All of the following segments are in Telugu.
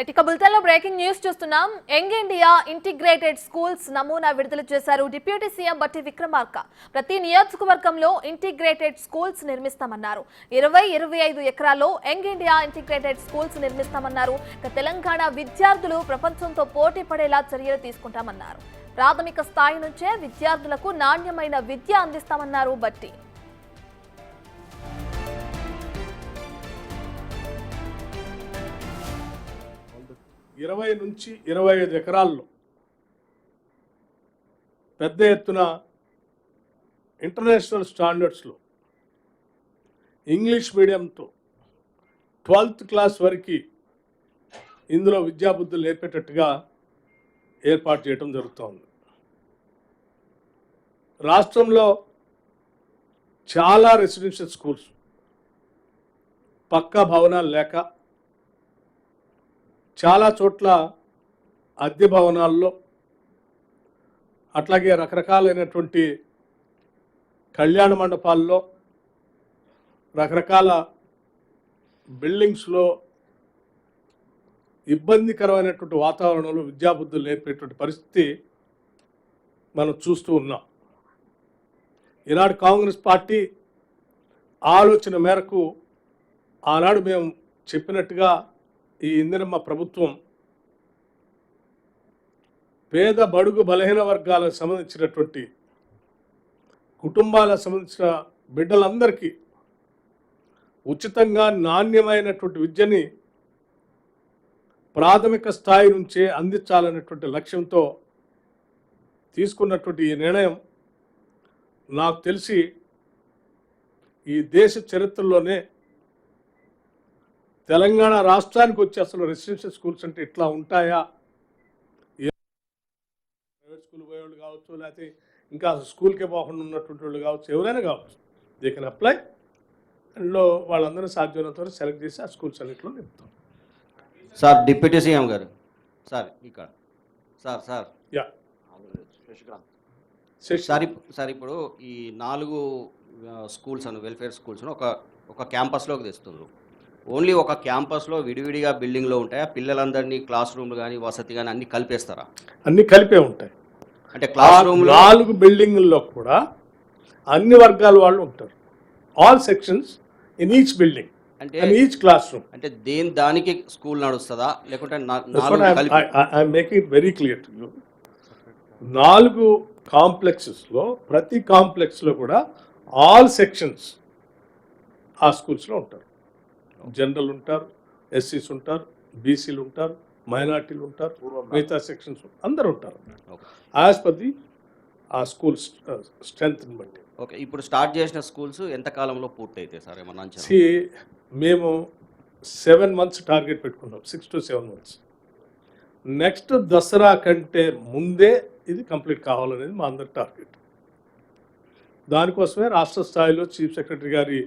ఇక బులెటిన్లో బ్రేకింగ్ న్యూస్ చూస్తున్నాం. యంగ్ ఇండియా ఇంటిగ్రేటెడ్ స్కూల్స్ నమూనా విడుదల చేశారు డిప్యూటీ సీఎం బట్టి విక్రమార్క. ప్రతి నియోజకవర్గంలో ఇంటిగ్రేటెడ్ స్కూల్స్ నిర్మిస్తామన్నారు. 20-25 ఎకరాల్లో యంగ్ ఇండియా ఇంటిగ్రేటెడ్ స్కూల్స్ నిర్మిస్తామన్నారు. తెలంగాణ విద్యార్థులు ప్రపంచంతో పోటీ పడేలా చర్యలు తీసుకుంటామన్నారు. ప్రాథమిక స్థాయి నుంచే విద్యార్థులకు నాణ్యమైన విద్య అందిస్తామన్నారు బట్టి. 20 నుంచి 25 ఎకరాల్లో పెద్ద ఎత్తున ఇంటర్నేషనల్ స్టాండర్డ్స్లో ఇంగ్లీష్ మీడియంతో 12th క్లాస్ వరకు ఇందులో విద్యాబుద్ధులు నేర్పేటట్టుగా ఏర్పాటు చేయడం జరుగుతోంది. రాష్ట్రంలో చాలా రెసిడెన్షియల్ స్కూల్స్ పక్కా భవనాలు లేక చాలా చోట్ల అద్దె భవనాల్లో అట్లాగే రకరకాలైనటువంటి కళ్యాణ మండపాల్లో రకరకాల బిల్డింగ్స్లో ఇబ్బందికరమైనటువంటి వాతావరణంలో విద్యాబుద్ధులు నేర్పేటువంటి పరిస్థితి మనం చూస్తూ ఉన్నాం. ఈనాడు కాంగ్రెస్ పార్టీ ఆలోచన మేరకు ఆనాడు మేము చెప్పినట్టుగా ఈ ఇందిరమ్మ ప్రభుత్వం పేద బడుగు బలహీన వర్గాలకు సంబంధించినటువంటి కుటుంబాలకు సంబంధించిన బిడ్డలందరికీ ఉచితంగా నాణ్యమైనటువంటి విద్యని ప్రాథమిక స్థాయి నుంచే అందించాలనేటువంటి లక్ష్యంతో తీసుకున్నటువంటి ఈ నిర్ణయం నాకు తెలిసి ఈ దేశ చరిత్రలోనే తెలంగాణ రాష్ట్రానికి వచ్చి అసలు రెసిడెన్షియల్ స్కూల్స్ అంటే ఇట్లా ఉంటాయా, ప్రైవేట్ స్కూల్ పోయేవాళ్ళు కావచ్చు, లేకపోతే ఇంకా స్కూల్కే పోకుండా ఉన్నటువంటి వాళ్ళు కావచ్చు, ఎవరైనా కావచ్చు, దే కెన్ అప్లై. అందులో వాళ్ళందరూ సాధ్యమైనంత వరకు సెలెక్ట్ చేసి ఆ స్కూల్స్ అన్నింటిలో నింపుతాం. సార్ డిప్యూటీ సీఎం గారు సార్ ఇక్కడ సార్ యా సార్ ఇప్పుడు ఈ 4 స్కూల్స్ అని వెల్ఫేర్ స్కూల్స్ ఒక క్యాంపస్లోకి తెస్తున్నారు. ఓన్లీ ఒక క్యాంపస్లో విడివిడిగా బిల్డింగ్లో ఉంటాయా? పిల్లలందరినీ క్లాస్ రూమ్లు కానీ వసతి కానీ అన్ని కలిపేస్తారా? అన్ని కలిపే ఉంటాయి. అంటే క్లాస్ రూమ్ 4 బిల్డింగుల్లో కూడా అన్ని వర్గాల వాళ్ళు ఉంటారు. All sections in each building అంటే ఈచ్ క్లాస్ రూమ్. అంటే దానికి స్కూల్ నడుస్తుందా లేకుంటే I make it very clear to you. 4 కాంప్లెక్సెస్లో ప్రతి కాంప్లెక్స్లో కూడా ఆల్ సెక్షన్స్ ఆ స్కూల్స్లో ఉంటారు. జనరల్ ఉంటారు, ఎస్సీస్ ఉంటారు, బీసీలు ఉంటారు, మైనార్టీలు ఉంటారు, మిగతా సెక్షన్స్ అందరూ ఉంటారు యాజ్ పర్ ది ఆ స్కూల్ స్ట్రెంగ్త్ని బట్టి. ఓకే, ఇప్పుడు స్టార్ట్ చేసిన స్కూల్స్ ఎంత కాలంలో పూర్తయితాయి సార్? ఏమన్నా అంచనా? మేము 7 months టార్గెట్ పెట్టుకున్నాం, 6 to 7 months. నెక్స్ట్ దసరా కంటే ముందే ఇది కంప్లీట్ కావాలనేది మా అందరి టార్గెట్. దానికోసమే రాష్ట్ర స్థాయిలో చీఫ్ సెక్రటరీ గారి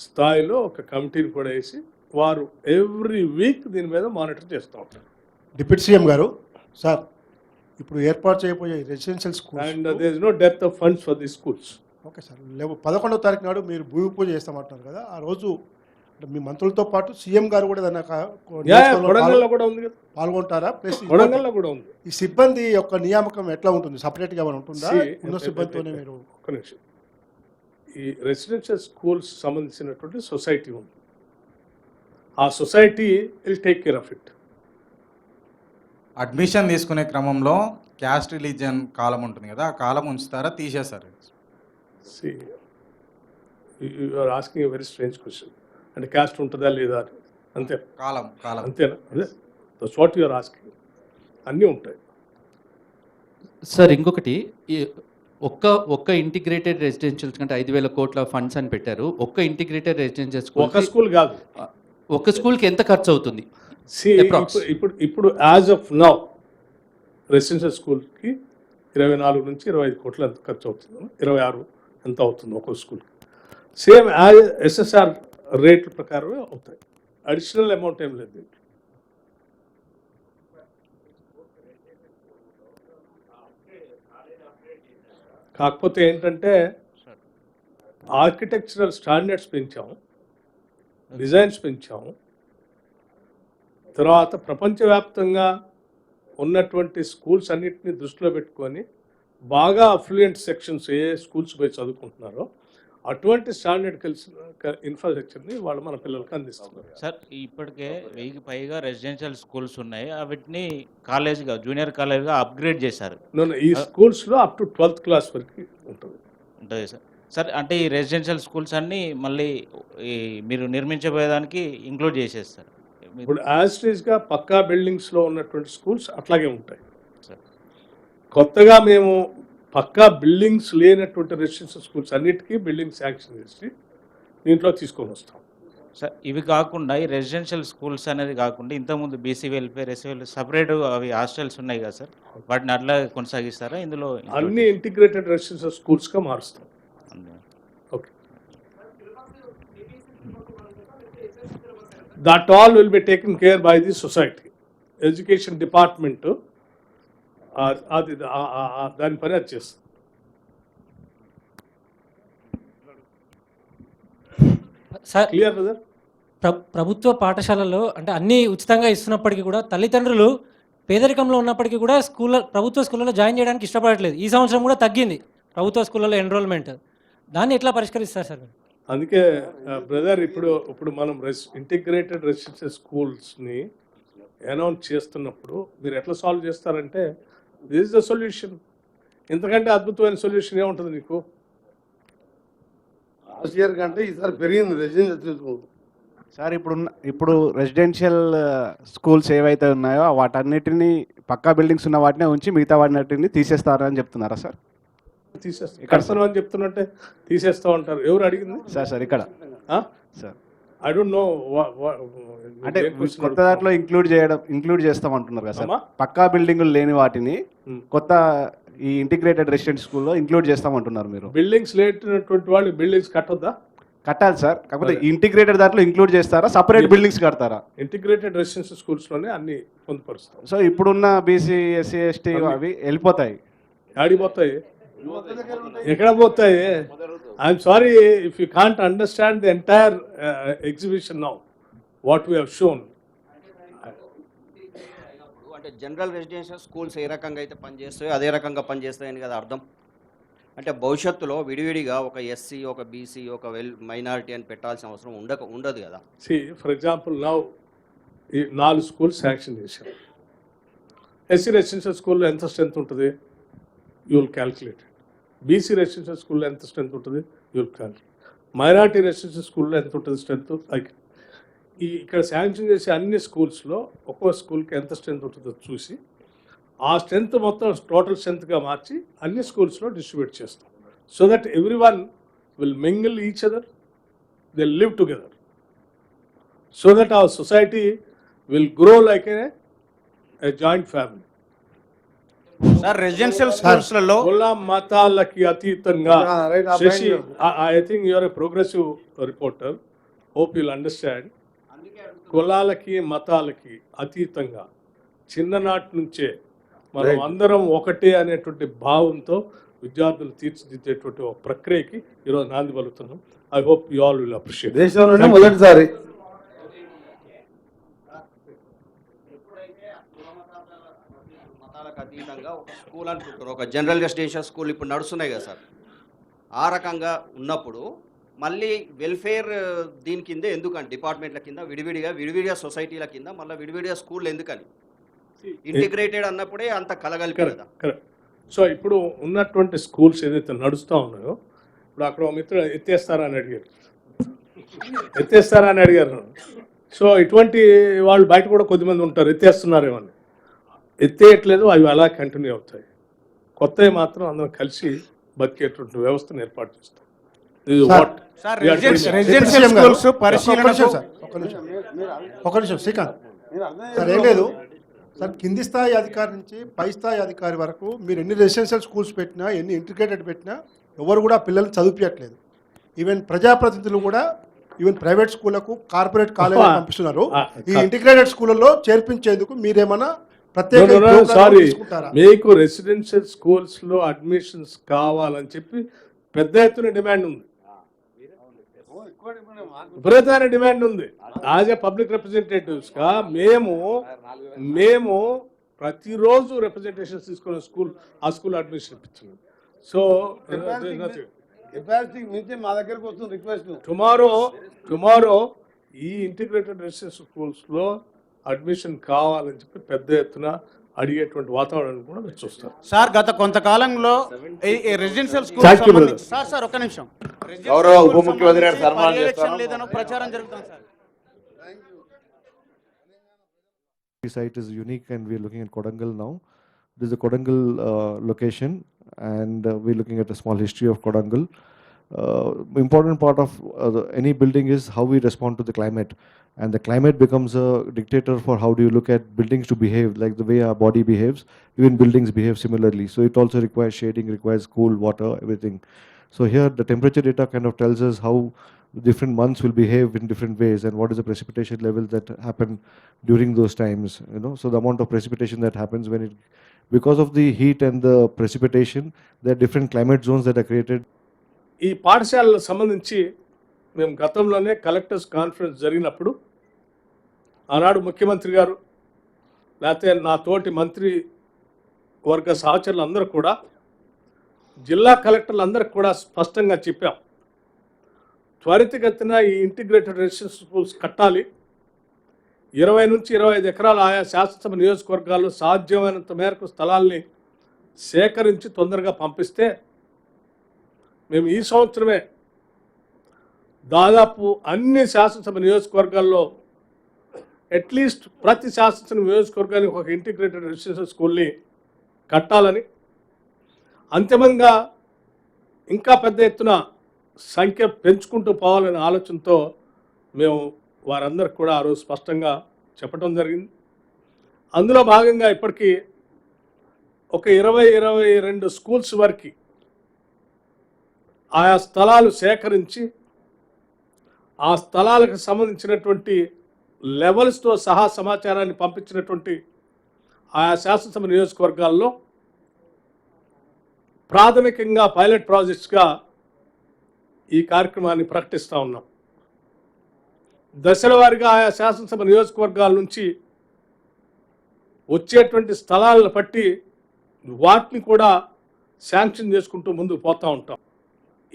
స్థాయిలో ఒక కమిటీని కూడా వేసి వారు ఎవ్రీ వీక్ దీని మీద మానిటర్ చేస్తూ ఉంటారు. డిప్యూటీ సీఎం గారు సార్, ఇప్పుడు ఏర్పాటు చేయబోయే residential school and there is no depth of funds for the schools. Okay sir, 11వ తారీఖు నాడు మీరు భూమి పూజ చేస్తామంటున్నారు కదా, ఆ రోజు అంటే మీ మంత్రులతో పాటు సీఎం గారు కూడా కొడంగల్లో కూడా ఉంది కదా, పాల్గొంటారా? ప్లస్ కొడంగల్లో కూడా ఉంది. ఈ సిబ్బంది యొక్క నియామకం ఎట్లా ఉంటుంది? సపరేట్గా ఏమైనా ఉంటుందా? ఉన్న సిబ్బందితోనే మీరు? ఒక నిమిషం, ఈ రెసిడెన్షియల్ స్కూల్స్ సంబంధించినటువంటి సొసైటీ ఉంది. ఆ society will take care of it. Admission తీసుకునే క్రమంలో క్యాస్ట్ రిలీజియన్ కాలం ఉంటుంది కదా, ఆ కాలం ఉంచుతారా తీసేస్తారు? You are asking a very strange question. అంటే క్యాస్ట్ ఉంటుందా లేదా అని, అంతే కాలం అంతేనా? అదే that's what you are asking. అన్నీ ఉంటాయి సార్. ఇంకొకటి, ఒక్క ఇంటిగ్రేటెడ్ రెసిడెన్షియల్స్ కంటే 5,000 కోట్ల ఫండ్స్ అని పెట్టారు. ఒక్క ఇంటిగ్రేటెడ్ రెసిడెన్షియల్ స్కూల్, ఒక స్కూల్ కాదు, ఒక స్కూల్కి ఎంత ఖర్చు అవుతుంది? ఇప్పుడు యాజ్ ఆఫ్ నౌ రెసిడెన్షియల్ స్కూల్కి 24 నుంచి 25 కోట్లు ఎంత ఖర్చు అవుతుంది, 26 ఎంత అవుతుంది ఒక్కో స్కూల్కి. సేమ్ యాజ్ ఎస్ఎస్ఆర్ రేట్ల ప్రకారమే అవుతాయి, అడిషనల్ అమౌంట్ ఏం లేదు. కాకపోతే ఏంటంటే ఆర్కిటెక్చరల్ స్టాండర్డ్స్ పెంచాము, డిజైన్స్ పెంచాము, తర్వాత ప్రపంచవ్యాప్తంగా ఉన్నటువంటి స్కూల్స్ అన్నిటిని దృష్టిలో పెట్టుకొని బాగా అఫ్లూయెంట్ సెక్షన్స్ ఏ స్కూల్స్ పోయి చదువుకుంటున్నారో అటువంటి స్టాండర్డ్ కలిసిన ఇన్ఫ్రాస్ట్రక్చర్ని వాళ్ళు మన పిల్లలకి అందిస్తున్నారు. సార్ ఇప్పటికే 1000కి పైగా రెసిడెన్షియల్ స్కూల్స్ ఉన్నాయి. వీటిని కాలేజ్గా జూనియర్ కాలేజ్గా అప్గ్రేడ్ చేశారు. ఈ స్కూల్స్లో అప్ టు 12th క్లాస్ వరకు ఉంటుంది. ఉంటుంది సార్. సార్ అంటే ఈ రెసిడెన్షియల్ స్కూల్స్ అన్నీ మళ్ళీ ఈ మీరు నిర్మించబోయేదానికి ఇంక్లూడ్ చేసేస్తారు. ఇప్పుడు యాజ్టీస్గా పక్కా బిల్డింగ్స్లో ఉన్నటువంటి స్కూల్స్ అట్లాగే ఉంటాయి. సార్ కొత్తగా మేము పక్కా బిల్డింగ్స్ లేనటువంటి రెసిడెన్షియల్ స్కూల్స్ అన్నిటికీ బిల్డింగ్ శాంక్షన్ చేసి దీంట్లో తీసుకొని వస్తాం. సార్ ఇవి కాకుండా ఈ రెసిడెన్షియల్ స్కూల్స్ అనేది కాకుండా ఇంతకుముందు BC welfare, SC welfare separate అవి హాస్టల్స్ ఉన్నాయి కదా సార్, వాటిని అట్లా కొనసాగిస్తారా? ఇందులో అన్ని ఇంటిగ్రేటెడ్ రెసిడెన్షియల్ స్కూల్స్గా మారుస్తాం. Okay, that all will be taken care by the society. Education department అది దాని పని అది చేస్తుంది. Sir clear brother? ప్రభుత్వ పాఠశాలల్లో అంటే అన్నీ ఉచితంగా ఇస్తున్నప్పటికీ కూడా తల్లిదండ్రులు పేదరికంలో ఉన్నప్పటికీ కూడా ప్రభుత్వ స్కూళ్ళలో జాయిన్ చేయడానికి ఇష్టపడట్లేదు. ఈ సంవత్సరం కూడా తగ్గింది ప్రభుత్వ స్కూళ్ళలో ఎన్రోల్మెంట్. దాన్ని ఎట్లా పరిష్కరిస్తారు సార్? అందుకే బ్రదర్ ఇప్పుడు మనం ఇంటిగ్రేటెడ్ రెసిడెన్షియల్ స్కూల్స్ని అనౌన్స్ చేస్తున్నప్పుడు మీరు ఎట్లా సాల్వ్ చేస్తారంటే దిస్ ఇస్ ద సొల్యూషన్. ఇంతకంటే అద్భుతమైన సొల్యూషన్ ఏముంటుంది నీకు? లాస్ట్ ఇయర్ కంటే ఈసారి పెరిగింది రెసిడెన్షియల్ స్కూల్. సార్ ఇప్పుడు రెసిడెన్షియల్ స్కూల్స్ ఏవైతే ఉన్నాయో వాటన్నిటిని పక్కా బిల్డింగ్స్ ఉన్న వాటినే ఉంచి మిగతా వాటిని తీసేస్తారని చెప్తున్నారా సార్? తీసేస్తాం కడతాను అని చెప్తున్నట్టే తీసేస్తా ఉంటారు. ఎవరు అడిగింది? సార్ ఇక్కడ సార్ ఐ డోంట్ నో. అంటే కొత్త దాంట్లో ఇంక్లూడ్ చేస్తామంటున్నారు కదా సార్, పక్కా బిల్డింగులు లేని వాటిని కొత్త ఈ ఇంటిగ్రేటెడ్ రెసిడెన్షియల్ స్కూల్లో ఇంక్లూడ్ చేస్తామంటున్నారు మీరు. బిల్డింగ్స్ లేనటువంటి వాళ్ళు బిల్డింగ్స్ కట్టొద్దా? కట్టాలి సార్, కాకపోతే ఇంటిగ్రేటెడ్ దాంట్లో ఇంక్లూడ్ చేస్తారా, సపరేట్ బిల్డింగ్స్ కడతారా? ఇంటిగ్రేటెడ్ రెసిడెన్షియల్ స్కూల్స్లోనే అన్ని పొందుపరుస్తాం. సో ఇప్పుడున్న బీసీ, ఎస్సీ, ఎస్టీ అవి వెళ్ళిపోతాయి. ఆడిపోతాయి, ఎక్కడ పోతాయి? I'm sorry if you can't understand the entire exhibition now what we have shown. అంటే జనరల్ రెసిడెన్షియల్ స్కూల్స్ ఏ రకంగా అయితే పనిచేస్తాయో అదే రకంగా పనిచేస్తాయని కదా అర్థం. అంటే భవిష్యత్తులో విడివిడిగా ఒక ఎస్సీ, ఒక బీసీ, ఒక మైనారిటీ అని పెట్టాల్సిన అవసరం ఉండదు కదా. ఫర్ ఎగ్జాంపుల్ నౌ ఈ 4 స్కూల్స్ శాంక్షన్ చేశారు. ఎస్సీ రెసిడెన్షియల్ స్కూల్లో ఎంత స్ట్రెంత్ ఉంటుంది? You will calculate. BC residential స్కూల్లో ఎంత స్ట్రెంత్ ఉంటుంది? You will calculate. Minority residential స్కూల్లో ఎంత ఉంటుంది స్ట్రెంత్? ఇక్కడ శాంక్షన్ చేసే అన్ని స్కూల్స్లో ఒక్కో స్కూల్కి ఎంత స్ట్రెంత్ ఉంటుందో చూసి ఆ స్ట్రెంత్ మొత్తం టోటల్ స్ట్రెంత్గా మార్చి అన్ని స్కూల్స్లో డిస్ట్రిబ్యూట్ చేస్తాం. So that every one will mingle each other, they live together, so that our society will grow like a joint family. Sir residential స్కూల్స్లలో కుల మతాలకి అతీతంగా Shashi, I think you're a progressive reporter, hope you'll understand. కులాలకి మతాలకి అతీతంగా చిన్ననాటి నుంచే మనం అందరం ఒకటే అనేటువంటి భావంతో విద్యార్థులు తీర్చిదిద్దేటువంటి ఒక ప్రక్రియకి ఈరోజు నాంది పలుకుతున్నాం. I hope you all will appreciate. దేశంలోనే మొదటిసారి మతాలకు అతీతంగా ఒక స్కూల్ అనుకుంటారు, ఒక జనరల్ రెసిడెన్షియల్ స్కూల్ ఇప్పుడు నడుస్తున్నాయి కదా సార్. ఆ రకంగా ఉన్నప్పుడు మళ్ళీ వెల్ఫేర్ దీని కింద ఎందుకని డిపార్ట్మెంట్ల కింద విడివిడిగా సొసైటీల కింద మళ్ళీ విడివిడిగా స్కూల్ ఎందుకని? ఇంటిగ్రేటెడ్ అన్నప్పుడే అంత కలగలిపి కదా. కరెక్ట్. సో ఇప్పుడు ఉన్నటువంటి స్కూల్స్ ఏదైతే నడుస్తూ ఉన్నాయో, ఇప్పుడు అక్కడ ఒక మిత్రుడు ఎత్తేస్తారా అని అడిగారు. సో ఇటువంటి వాళ్ళు బయట కూడా కొద్దిమంది ఉంటారు, ఎత్తేస్తున్నారేమని. ఎత్తేయట్లేదు, అవి అలా కంటిన్యూ అవుతాయి. కొత్తవి మాత్రం అందరం కలిసి బతికేటువంటి వ్యవస్థను ఏర్పాటు చేస్తాం. ఒక నిమిషం శ్రీకాంత్ సార్, ఏం లేదు సార్, కింది స్థాయి అధికారి నుంచి పై స్థాయి అధికారి వరకు మీరు ఎన్ని రెసిడెన్షియల్ స్కూల్స్ పెట్టినా, ఎన్ని ఇంటిగ్రేటెడ్ పెట్టినా ఎవరు కూడా పిల్లల్ని చదివించట్లేదు. ఈవెన్ ప్రజాప్రతినిధులు కూడా ఈవెన్ ప్రైవేట్ స్కూళ్ళకు, కార్పొరేట్ కాలేజీ పంపిస్తున్నారు. ఈ ఇంటిగ్రేటెడ్ స్కూళ్ళలో చేర్పించేందుకు మీరేమన్నా సారీ, మీకు రెసిడెన్షియల్ స్కూల్స్లో అడ్మిషన్స్ కావాలని చెప్పి పెద్ద ఎత్తున డిమాండ్ ఉంది. విపరీతమైన డిమాండ్ ఉంది. యాజ్ ఏ పబ్లిక్ రిప్రజెంటేటివ్స్గా మేము ప్రతిరోజు రిప్రజెంటేషన్స్ తీసుకున్న ఆ స్కూల్ అడ్మిషన్ ఇప్పించాం. సో కెపాసిటీ మించి మా దగ్గరకు వస్తుంది రిక్వెస్ట్. టుమారో ఈ ఇంటిగ్రేటెడ్ రెసిడెన్షియల్ స్కూల్స్లో అడ్మిషన్ కావాలని చెప్పి పెద్ద ఎత్తున అడిగేటువంటి వాతావరణం కూడా మీరు చూస్తారు. సార్ గత కొంతకాలంలో residential Thank you, brother. School sir ఒక్క నిమిషం గౌరవ ఉప ముఖ్యమంత్రి గారు సన్మానం చేస్తారు. లేదనో ప్రచారం జరుగుతుంది sir. The site is unique and we're looking at Kodangal now. This is a Kodangal location and we're looking at a small history of Kodangal. Important part of any building is how we respond to the climate, and the climate becomes a dictator for how do you look at buildings to behave, like the way our body behaves, even buildings behave similarly. So it also requires shading, requires cool water, everything. So here the temperature data kind of tells us how different months will behave in different ways and what is the precipitation levels that happen during those times, you know. So the amount of precipitation that happens when it, because of the heat and the precipitation, there are different climate zones that are created. ఈ పాఠశాలకు సంబంధించి మేము గతంలోనే కలెక్టర్స్ కాన్ఫరెన్స్ జరిగినప్పుడు ఆనాడు ముఖ్యమంత్రి గారు లేకపోతే నా తోటి మంత్రి వర్గ సహచరులు అందరూ కూడా జిల్లా కలెక్టర్లు అందరికి కూడా స్పష్టంగా చెప్పాం, త్వరితగతిన ఈ ఇంటిగ్రేటెడ్ రెసిడెన్షియల్ స్కూల్స్ కట్టాలి. 20 నుంచి 25 ఎకరాల ఆయా శాసనసభ నియోజకవర్గాల్లో సాధ్యమైనంత మేరకు స్థలాల్ని సేకరించి తొందరగా పంపిస్తే మేము ఈ సంవత్సరమే దాదాపు అన్ని శాసనసభ నియోజకవర్గాల్లో అట్లీస్ట్ ప్రతి శాసనసభ నియోజకవర్గానికి ఒక ఇంటిగ్రేటెడ్ రెసిడెన్షియల్ స్కూల్ని కట్టాలని, అంతిమంగా ఇంకా పెద్ద ఎత్తున సంఖ్య పెంచుకుంటూ పోవాలనే ఆలోచనతో మేము వారందరికి కూడా ఆ రోజు స్పష్టంగా చెప్పడం జరిగింది. అందులో భాగంగా ఇప్పటికీ ఒక 22 స్కూల్స్ వరకు ఆయా స్థలాలు సేకరించి ఆ స్థలాలకు సంబంధించినటువంటి లెవెల్స్తో సహా సమాచారాన్ని పంపించినటువంటి ఆయా శాసనసభ నియోజకవర్గాల్లో ప్రాథమికంగా పైలట్ ప్రాజెక్ట్స్గా ఈ కార్యక్రమాన్ని ప్రకటిస్తూ ఉన్నాం. దశల వారీగా ఆయా శాసనసభ నియోజకవర్గాల నుంచి వచ్చేటువంటి స్థలాలను బట్టి వాటిని కూడా శాంక్షన్ చేసుకుంటూ ముందుకు పోతూ ఉంటాం.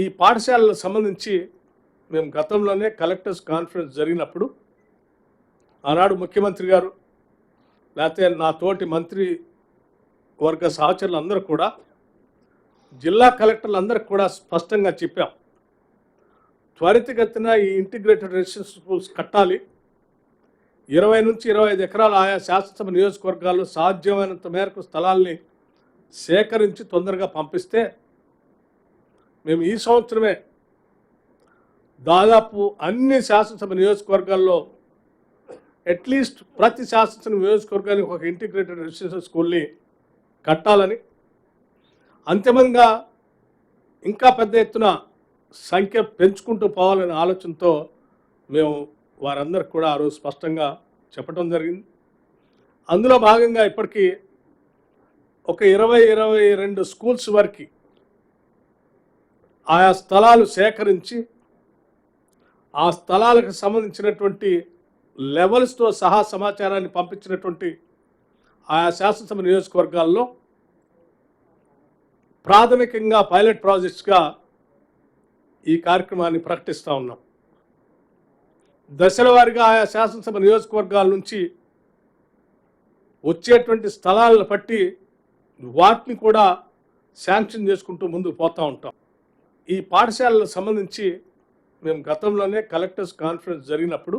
ఈ పాఠశాలకు సంబంధించి మేము గతంలోనే కలెక్టర్స్ కాన్ఫరెన్స్ జరిగినప్పుడు ఆనాడు ముఖ్యమంత్రి గారు లేకపోతే నా తోటి మంత్రి వర్గ సహచరులు అందరూ కూడా జిల్లా కలెక్టర్లు అందరికి కూడా స్పష్టంగా చెప్పాం, త్వరితగతిన ఈ ఇంటిగ్రేటెడ్ రెసిడెన్షియల్ స్కూల్స్ కట్టాలి. 20 నుంచి 25 ఎకరాల ఆయా శాసనసభ నియోజకవర్గాల్లో సాధ్యమైనంత మేరకు స్థలాల్ని సేకరించి తొందరగా పంపిస్తే మేము ఈ సంవత్సరమే దాదాపు అన్ని శాసనసభ నియోజకవర్గాల్లో అట్లీస్ట్ ప్రతి శాసనసభ నియోజకవర్గానికి ఒక ఇంటిగ్రేటెడ్ రెసిడెన్షియల్ స్కూల్ని కట్టాలని, అంతిమంగా ఇంకా పెద్ద ఎత్తున సంఖ్య పెంచుకుంటూ పోవాలనే ఆలోచనతో మేము వారందరికి కూడా ఆ రోజు స్పష్టంగా చెప్పడం జరిగింది. అందులో భాగంగా ఇప్పటికీ ఒక 22 స్కూల్స్ వరకు ఆయా స్థలాలు సేకరించి ఆ స్థలాలకు సంబంధించినటువంటి లెవెల్స్తో సహా సమాచారాన్ని పంపించినటువంటి ఆయా శాసనసభ నియోజకవర్గాల్లో ప్రాథమికంగా పైలట్ ప్రాజెక్ట్స్గా ఈ కార్యక్రమాన్ని ప్రకటిస్తూ ఉన్నాం. దశల వారీగా ఆయా శాసనసభ నియోజకవర్గాల నుంచి వచ్చేటువంటి స్థలాలను బట్టి వాటిని కూడా శాంక్షన్ చేసుకుంటూ ముందుకు పోతూ ఉంటాం. ఈ పాఠశాలకు సంబంధించి మేము గతంలోనే కలెక్టర్స్ కాన్ఫరెన్స్ జరిగినప్పుడు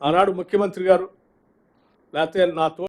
ఆనాడు ముఖ్యమంత్రి గారు లేకపోతే నా